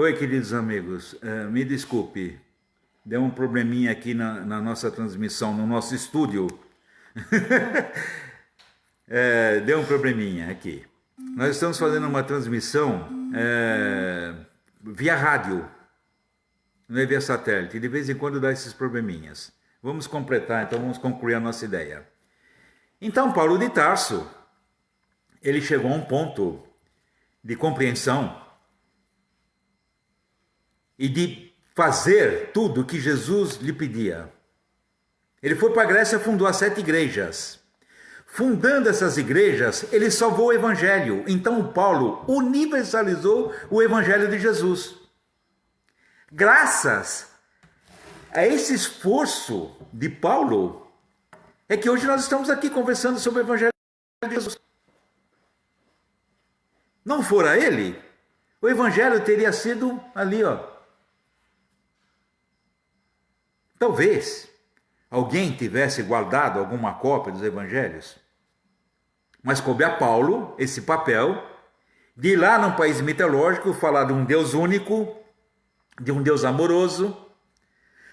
Oi, queridos amigos, me desculpe, deu um probleminha aqui na nossa transmissão, no nosso estúdio. Deu um probleminha aqui. Nós estamos fazendo uma transmissão via rádio, não é via satélite, e de vez em quando dá esses probleminhas. Vamos completar, então vamos concluir a nossa ideia. Então, Paulo de Tarso, ele chegou a um ponto de compreensão e de fazer tudo o que Jesus lhe pedia. Ele foi para a Grécia e fundou as 7 igrejas. Fundando essas igrejas, ele salvou o evangelho. Então Paulo universalizou o evangelho de Jesus. Graças a esse esforço de Paulo, é que hoje nós estamos aqui conversando sobre o evangelho de Jesus. Não fora ele, o evangelho teria sido ali, ó. Talvez alguém tivesse guardado alguma cópia dos evangelhos, mas coube a Paulo esse papel de ir lá num país mitológico falar de um Deus único, de um Deus amoroso,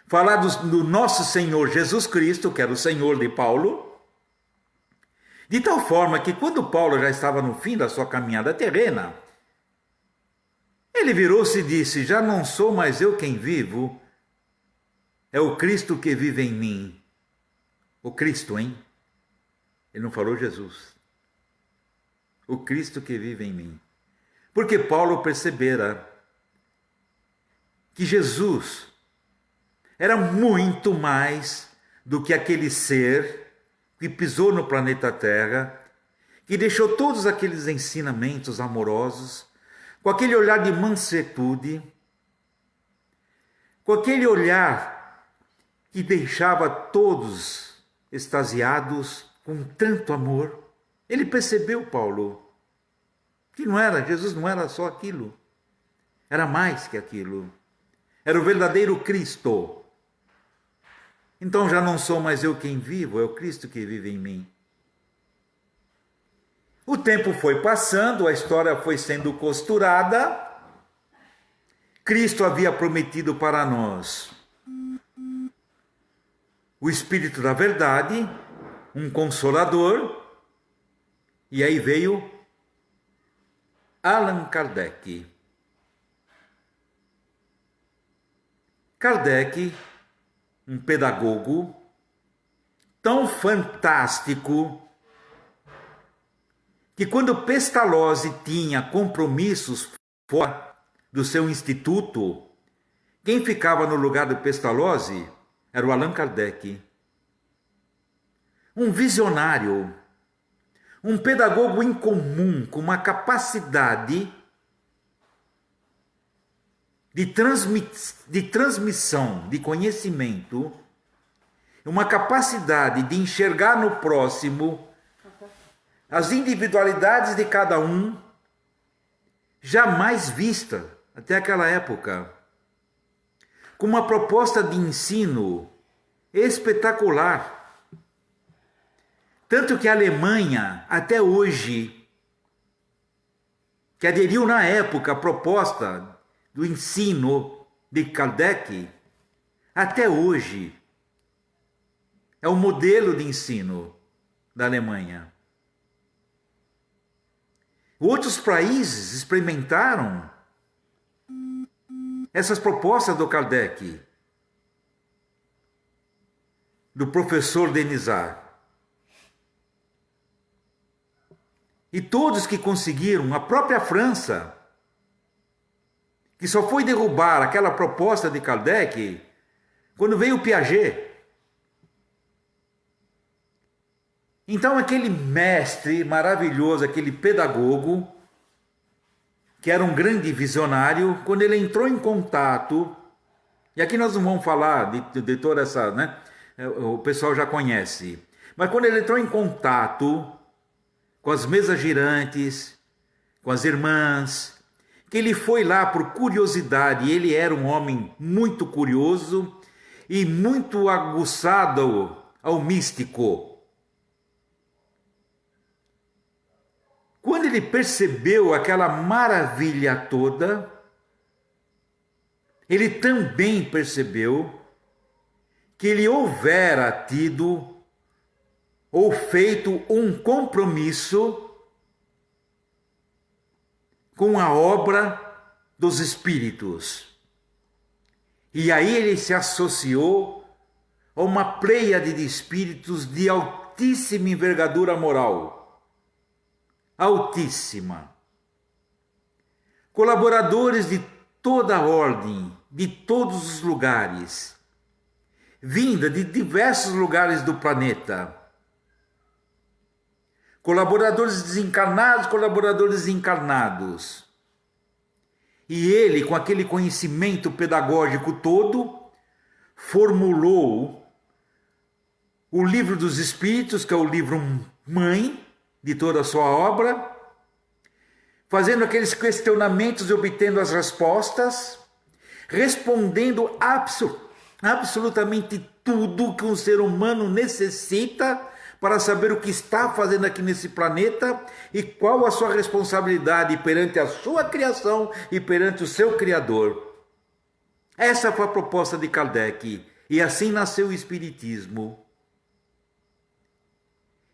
falar do nosso Senhor Jesus Cristo, que era o Senhor de Paulo, de tal forma que quando Paulo já estava no fim da sua caminhada terrena, ele virou-se e disse: já não sou mais eu quem vivo, é o Cristo que vive em mim. O Cristo, hein? Ele não falou Jesus. O Cristo que vive em mim. Porque Paulo percebera que Jesus era muito mais do que aquele ser que pisou no planeta Terra, que deixou todos aqueles ensinamentos amorosos, com aquele olhar de mansuetude, com aquele olhar que deixava todos extasiados com tanto amor. Ele percebeu, Paulo, que Jesus não era só aquilo, era mais que aquilo, era o verdadeiro Cristo. Então já não sou mais eu quem vivo, é o Cristo que vive em mim. O tempo foi passando, a história foi sendo costurada. Cristo havia prometido para nós o Espírito da Verdade, um Consolador, e aí veio Allan Kardec. Kardec, um pedagogo tão fantástico, que quando Pestalozzi tinha compromissos fora do seu instituto, quem ficava no lugar do Pestalozzi era o Allan Kardec. Um visionário, um pedagogo incomum, com uma capacidade de transmissão de conhecimento, uma capacidade de enxergar no próximo as individualidades de cada um, jamais vista até aquela época, com uma proposta de ensino espetacular. Tanto que a Alemanha, até hoje, que aderiu na época à proposta do ensino de Kardec, até hoje é o modelo de ensino da Alemanha. Outros países experimentaram essas propostas do Kardec, do professor Denisard. E todos que conseguiram, a própria França, que só foi derrubar aquela proposta de Kardec quando veio o Piaget. Então aquele mestre maravilhoso, aquele pedagogo, que era um grande visionário, quando ele entrou em contato, e aqui nós não vamos falar de toda essa, né? O pessoal já conhece, mas quando ele entrou em contato com as mesas girantes, com as irmãs, que ele foi lá por curiosidade, ele era um homem muito curioso e muito aguçado ao místico. Quando ele percebeu aquela maravilha toda, ele também percebeu que ele houvera tido ou feito um compromisso com a obra dos Espíritos. E aí ele se associou a uma pleiade de espíritos de altíssima envergadura moral. Altíssima. Colaboradores de toda a ordem, de todos os lugares, vinda de diversos lugares do planeta. Colaboradores desencarnados, colaboradores encarnados. E ele, com aquele conhecimento pedagógico todo, formulou o Livro dos Espíritos, que é o livro mãe de toda a sua obra, fazendo aqueles questionamentos e obtendo as respostas, respondendo absolutamente tudo que um ser humano necessita para saber o que está fazendo aqui nesse planeta e qual a sua responsabilidade perante a sua criação e perante o seu Criador. Essa foi a proposta de Kardec, e assim nasceu o Espiritismo.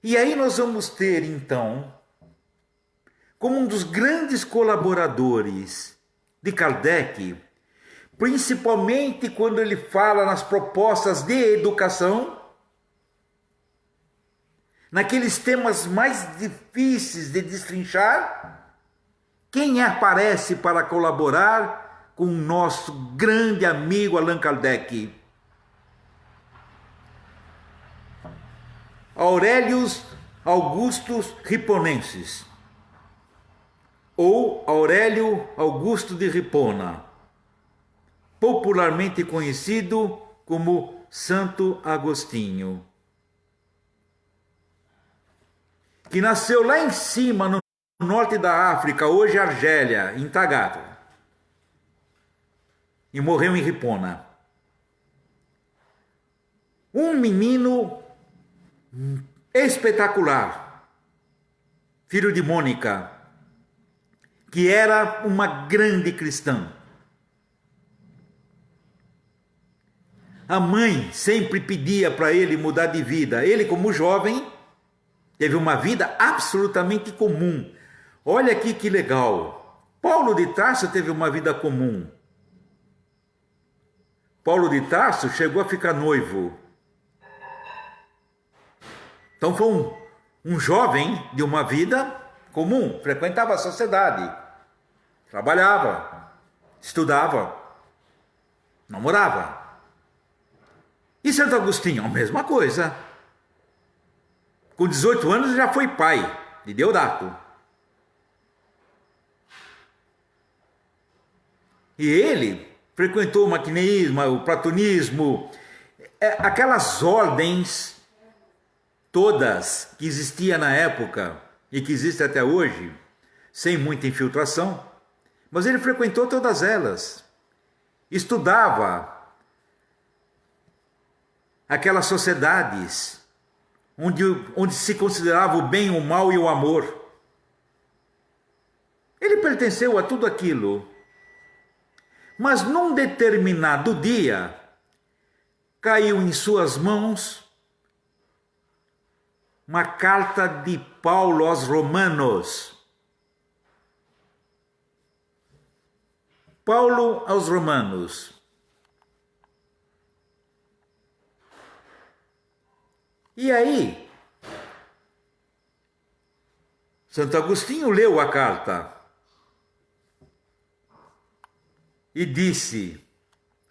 E aí nós vamos ter, então, como um dos grandes colaboradores de Kardec, principalmente quando ele fala nas propostas de educação, naqueles temas mais difíceis de destrinchar, quem aparece para colaborar com o nosso grande amigo Allan Kardec? Aurelius Augustus Riponensis, ou Aurélio Augusto de Ripona, popularmente conhecido como Santo Agostinho, que nasceu lá em cima, no norte da África, hoje Argélia, em Tagato, e morreu em Ripona. Um menino espetacular, filho de Mônica, que era uma grande cristã. A mãe sempre pedia para ele mudar de vida. Ele, como jovem, teve uma vida absolutamente comum. Olha aqui que legal. Paulo de Tarso teve uma vida comum. Paulo de Tarso chegou a ficar noivo. Então foi um jovem de uma vida comum. Frequentava a sociedade. Trabalhava. Estudava. Namorava. E Santo Agostinho, a mesma coisa. Com 18 anos já foi pai de Deodato. E ele frequentou o maquineísmo, o platonismo, aquelas ordens todas que existiam na época e que existem até hoje, sem muita infiltração, mas ele frequentou todas elas. Estudava aquelas sociedades onde se considerava o bem, o mal e o amor. Ele pertenceu a tudo aquilo. Mas num determinado dia, caiu em suas mãos uma carta de Paulo aos Romanos. Paulo aos Romanos. E aí, Santo Agostinho leu a carta e disse,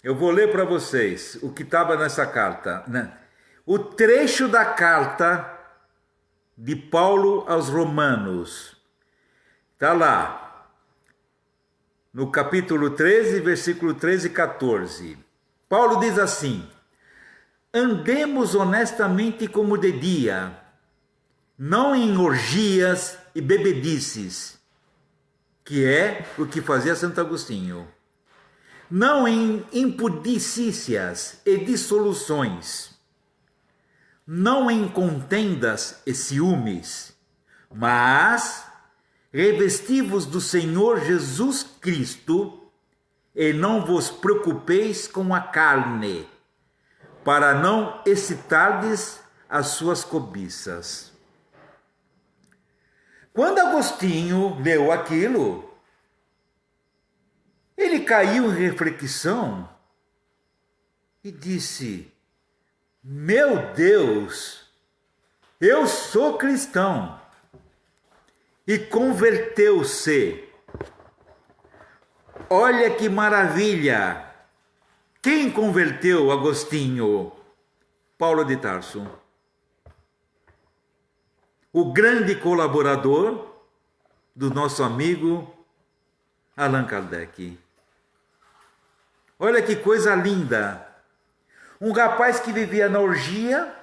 eu vou ler para vocês o que estava nessa carta, né? O trecho da carta de Paulo aos Romanos, está lá, no capítulo 13, versículo 13 e 14. Paulo diz assim: andemos honestamente como de dia, não em orgias e bebedices, que é o que fazia Santo Agostinho, não em impudicícias e dissoluções, não em contendas e ciúmes, mas revesti-vos do Senhor Jesus Cristo e não vos preocupeis com a carne, para não excitardes as suas cobiças. Quando Agostinho leu aquilo, ele caiu em reflexão e disse: meu Deus, eu sou cristão. E converteu-se. Olha que maravilha! Quem converteu Agostinho? Paulo de Tarso. O grande colaborador do nosso amigo Allan Kardec. Olha que coisa linda! Um rapaz que vivia na orgia,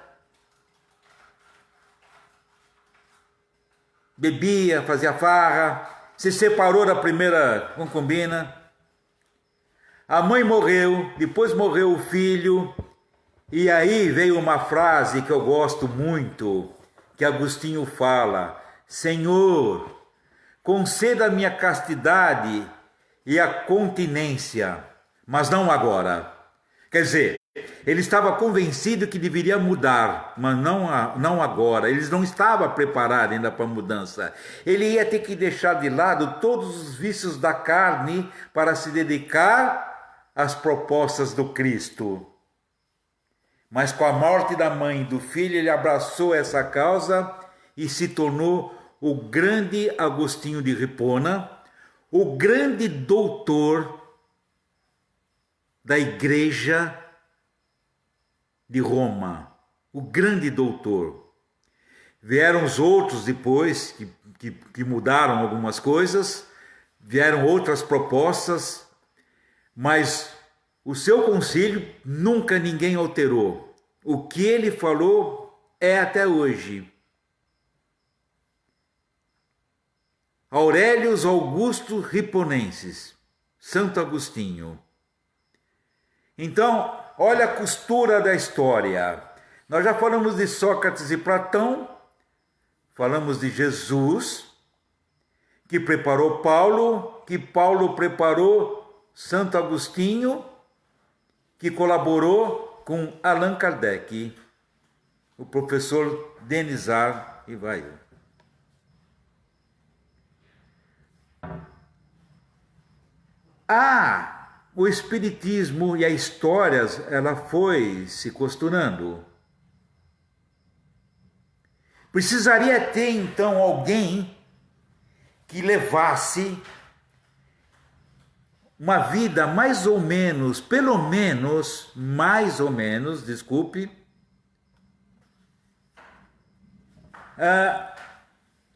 bebia, fazia farra, se separou da primeira concubina. A mãe morreu, depois morreu o filho, e aí veio uma frase que eu gosto muito, que Agostinho fala: Senhor, conceda-me a castidade e a continência, mas não agora. Quer dizer, ele estava convencido que deveria mudar, mas não agora. Ele não estava preparado ainda para a mudança. Ele ia ter que deixar de lado todos os vícios da carne para se dedicar às propostas do Cristo. Mas com a morte da mãe e do filho, ele abraçou essa causa e se tornou o grande Agostinho de Hipona, o grande doutor da Igreja de Roma, o grande doutor. Vieram os outros depois, que mudaram algumas coisas, vieram outras propostas, mas o seu concílio nunca ninguém alterou. O que ele falou é até hoje. Aurelius Augusto Hiponensis, Santo Agostinho. Então, olha a costura da história. Nós já falamos de Sócrates e Platão, falamos de Jesus, que preparou Paulo, que Paulo preparou Santo Agostinho, que colaborou com Allan Kardec, o professor Denizar Rivail. O espiritismo e a história, ela foi se costurando. Precisaria ter, então, alguém que levasse uma vida mais ou menos, pelo menos, mais ou menos, desculpe,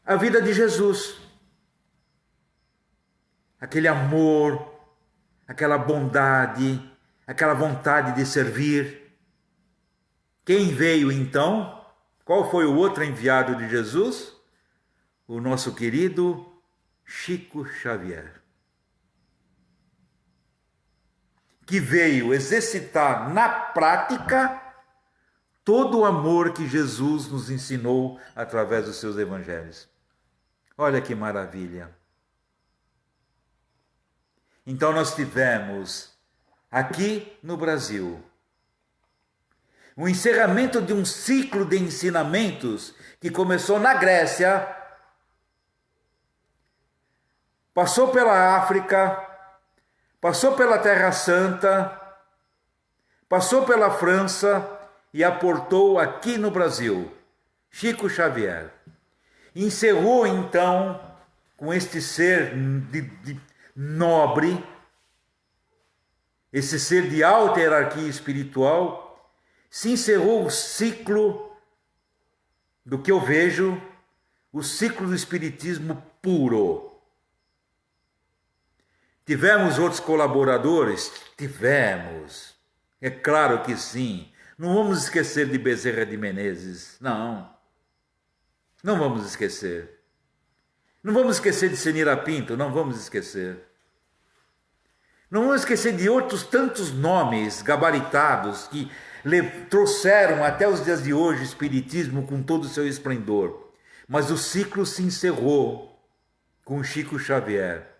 a vida de Jesus. Aquele amor, aquela bondade, aquela vontade de servir. Quem veio então? Qual foi o outro enviado de Jesus? O nosso querido Chico Xavier, que veio exercitar na prática todo o amor que Jesus nos ensinou através dos seus evangelhos. Olha que maravilha! Então nós tivemos aqui no Brasil o encerramento de um ciclo de ensinamentos que começou na Grécia, passou pela África, passou pela Terra Santa, passou pela França e aportou aqui no Brasil. Chico Xavier encerrou então com este ser nobre, esse ser de alta hierarquia espiritual, se encerrou o ciclo do que eu vejo, o ciclo do espiritismo puro. Tivemos outros colaboradores? Tivemos. É claro que sim. Não vamos esquecer de Bezerra de Menezes, não. Não vamos esquecer. Não vamos esquecer de Senira Pinto, não vamos esquecer. Não vamos esquecer de outros tantos nomes gabaritados que trouxeram até os dias de hoje o espiritismo com todo o seu esplendor. Mas o ciclo se encerrou com Chico Xavier.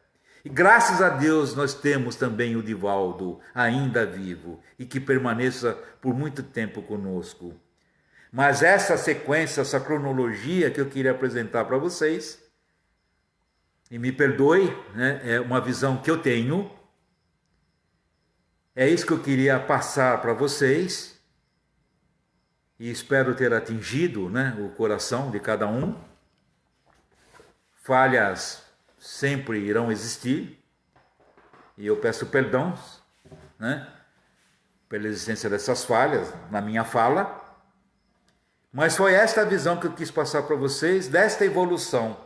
E graças a Deus nós temos também o Divaldo ainda vivo e que permaneça por muito tempo conosco. Mas essa sequência, essa cronologia que eu queria apresentar para vocês, e me perdoe, né, é uma visão que eu tenho, é isso que eu queria passar para vocês, e espero ter atingido, né, o coração de cada um. Falhas sempre irão existir, e eu peço perdão, né, pela existência dessas falhas na minha fala, mas foi esta a visão que eu quis passar para vocês, desta evolução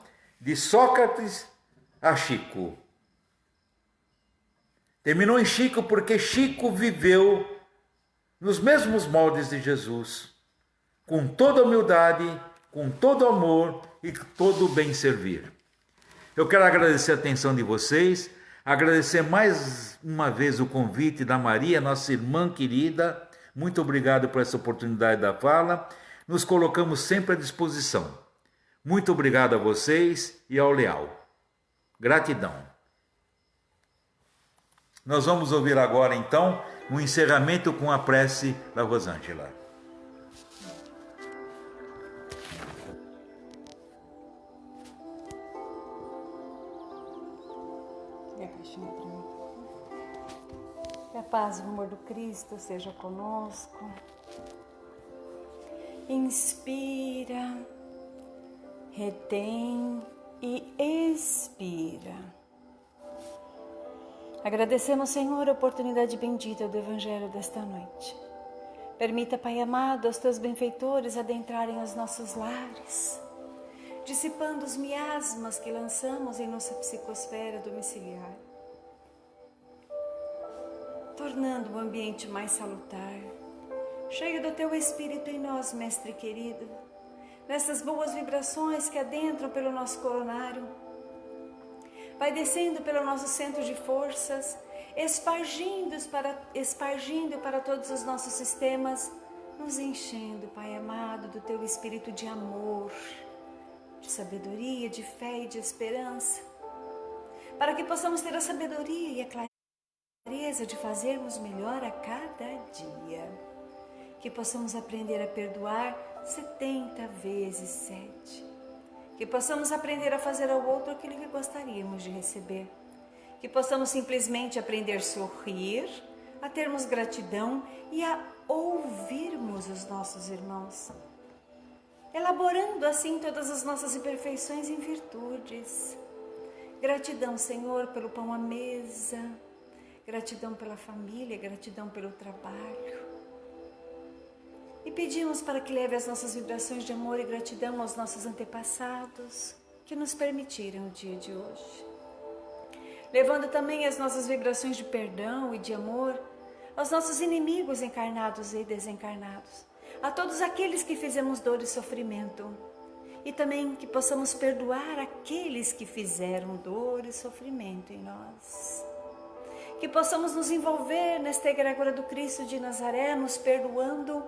de Sócrates a Chico. Terminou em Chico porque Chico viveu nos mesmos moldes de Jesus, com toda humildade, com todo amor e todo o bem servir. Eu quero agradecer a atenção de vocês, agradecer mais uma vez o convite da Maria, nossa irmã querida. Muito obrigado por essa oportunidade da fala. Nos colocamos sempre à disposição. Muito obrigado a vocês e ao Leal. Gratidão. Nós vamos ouvir agora, então, um encerramento com a prece da Rosângela. Que a paz e o amor do Cristo seja conosco. Inspira, retém e expira. Agradecemos, Senhor, a oportunidade bendita do Evangelho desta noite. Permita, Pai amado, aos Teus benfeitores adentrarem os nossos lares, dissipando os miasmas que lançamos em nossa psicosfera domiciliar, tornando o ambiente mais salutar, cheio do Teu Espírito em nós, Mestre querido, nessas boas vibrações que adentram pelo nosso coronário, vai descendo pelo nosso centro de forças, espargindo para todos os nossos sistemas, nos enchendo, Pai amado, do Teu Espírito de amor, de sabedoria, de fé e de esperança, para que possamos ter a sabedoria e a clareza de fazermos melhor a cada dia, que possamos aprender a perdoar 70 vezes 7, que possamos aprender a fazer ao outro aquilo que gostaríamos de receber, que possamos simplesmente aprender a sorrir, a termos gratidão e a ouvirmos os nossos irmãos, elaborando assim todas as nossas imperfeições em virtudes. Gratidão, Senhor, pelo pão à mesa, gratidão pela família, gratidão pelo trabalho. E pedimos para que leve as nossas vibrações de amor e gratidão aos nossos antepassados que nos permitiram o dia de hoje. Levando também as nossas vibrações de perdão e de amor aos nossos inimigos encarnados e desencarnados, a todos aqueles que fizemos dor e sofrimento, e também que possamos perdoar aqueles que fizeram dor e sofrimento em nós. Que possamos nos envolver nesta egrégora do Cristo de Nazaré, nos perdoando,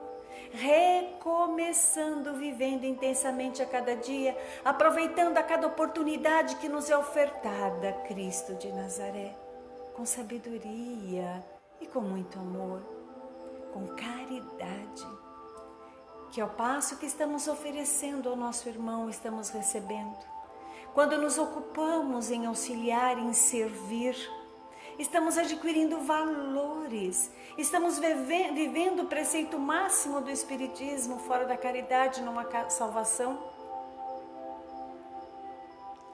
recomeçando, vivendo intensamente a cada dia, aproveitando a cada oportunidade que nos é ofertada, Cristo de Nazaré, com sabedoria e com muito amor, com caridade, que ao passo que estamos oferecendo ao nosso irmão, estamos recebendo. Quando nos ocupamos em auxiliar, em servir, estamos adquirindo valores, estamos vivendo o preceito máximo do Espiritismo, fora da caridade, numa salvação,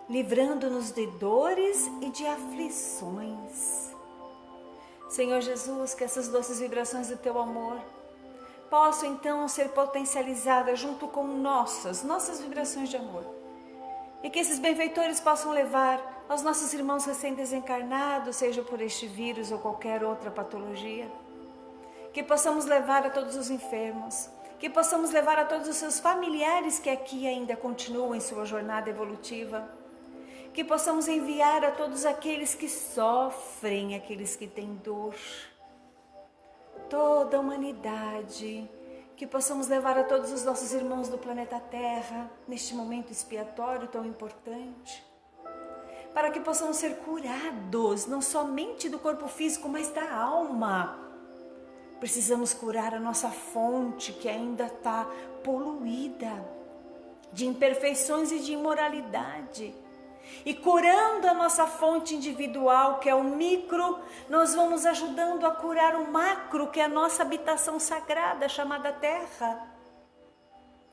livrando-nos de dores e de aflições. Senhor Jesus, que essas doces vibrações do Teu amor possam então ser potencializadas junto com nossas vibrações de amor, e que esses benfeitores possam levar aos nossos irmãos recém-desencarnados, seja por este vírus ou qualquer outra patologia, que possamos levar a todos os enfermos, que possamos levar a todos os seus familiares que aqui ainda continuam em sua jornada evolutiva, que possamos enviar a todos aqueles que sofrem, aqueles que têm dor, toda a humanidade, que possamos levar a todos os nossos irmãos do planeta Terra, neste momento expiatório tão importante, para que possamos ser curados, não somente do corpo físico, mas da alma. Precisamos curar a nossa fonte, que ainda está poluída de imperfeições e de imoralidade. E curando a nossa fonte individual, que é o micro, nós vamos ajudando a curar o macro, que é a nossa habitação sagrada, chamada Terra.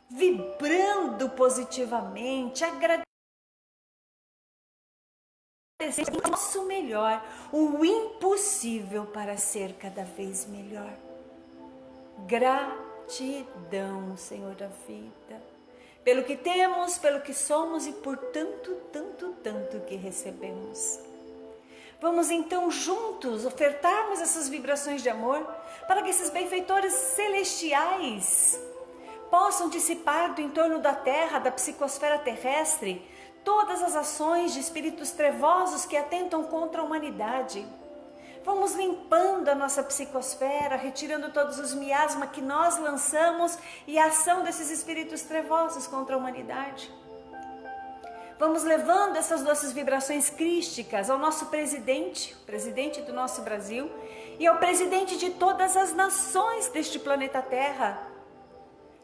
Vibrando positivamente, agradecendo o nosso melhor, o impossível para ser cada vez melhor. Gratidão, Senhor da vida, pelo que temos, pelo que somos e por tanto, tanto, tanto que recebemos. Vamos então juntos ofertarmos essas vibrações de amor para que esses benfeitores celestiais possam dissipar do entorno da Terra, da psicosfera terrestre, todas as ações de espíritos trevosos que atentam contra a humanidade. Vamos limpando a nossa psicosfera, retirando todos os miasmas que nós lançamos e a ação desses espíritos trevosos contra a humanidade. Vamos levando essas doces vibrações crísticas ao nosso presidente, o presidente do nosso Brasil, e ao presidente de todas as nações deste planeta Terra,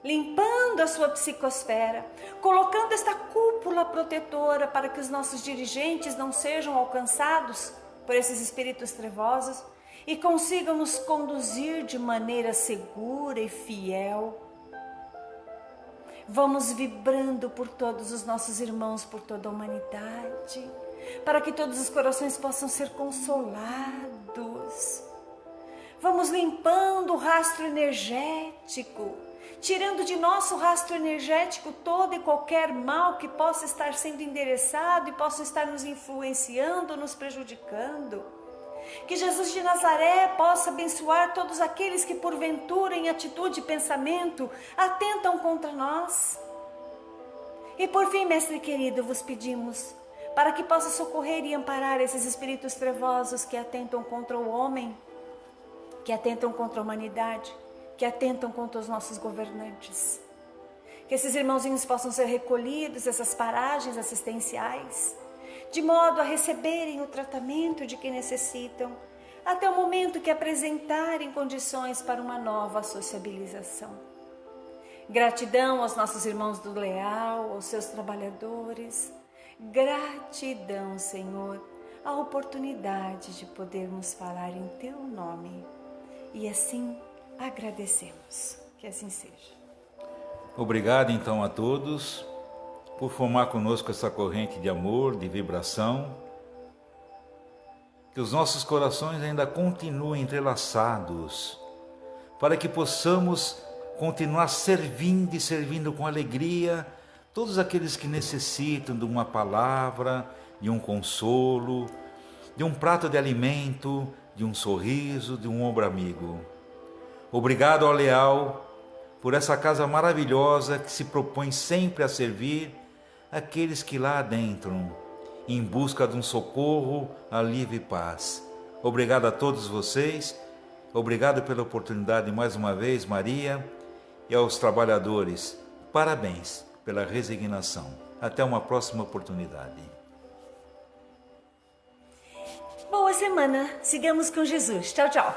limpando a sua psicosfera, colocando esta cúpula protetora para que os nossos dirigentes não sejam alcançados por esses espíritos trevosos e consigam nos conduzir de maneira segura e fiel. Vamos vibrando por todos os nossos irmãos, por toda a humanidade, para que todos os corações possam ser consolados. Vamos limpando o rastro energético, tirando de nosso rastro energético todo e qualquer mal que possa estar sendo endereçado e possa estar nos influenciando, nos prejudicando. Que Jesus de Nazaré possa abençoar todos aqueles que porventura em atitude e pensamento atentam contra nós. E por fim, Mestre querido, vos pedimos para que possa socorrer e amparar esses espíritos trevosos que atentam contra o homem, que atentam contra a humanidade, que atentam contra os nossos governantes. Que esses irmãozinhos possam ser recolhidos dessas paragens assistenciais, de modo a receberem o tratamento de que necessitam, até o momento que apresentarem condições para uma nova sociabilização. Gratidão aos nossos irmãos do Leal, aos seus trabalhadores. Gratidão, Senhor, a oportunidade de podermos falar em Teu nome. E assim agradecemos. Que assim seja. Obrigado então a todos por formar conosco essa corrente de amor, de vibração. Que os nossos corações ainda continuem entrelaçados, para que possamos continuar servindo e servindo com alegria todos aqueles que necessitam de uma palavra, de um consolo, de um prato de alimento, de um sorriso, de um ombro amigo. Obrigado ao Leal por essa casa maravilhosa que se propõe sempre a servir aqueles que lá adentram, em busca de um socorro, alívio e paz. Obrigado a todos vocês, obrigado pela oportunidade mais uma vez, Maria, e aos trabalhadores, parabéns pela resignação. Até uma próxima oportunidade. Boa semana, sigamos com Jesus. Tchau, tchau.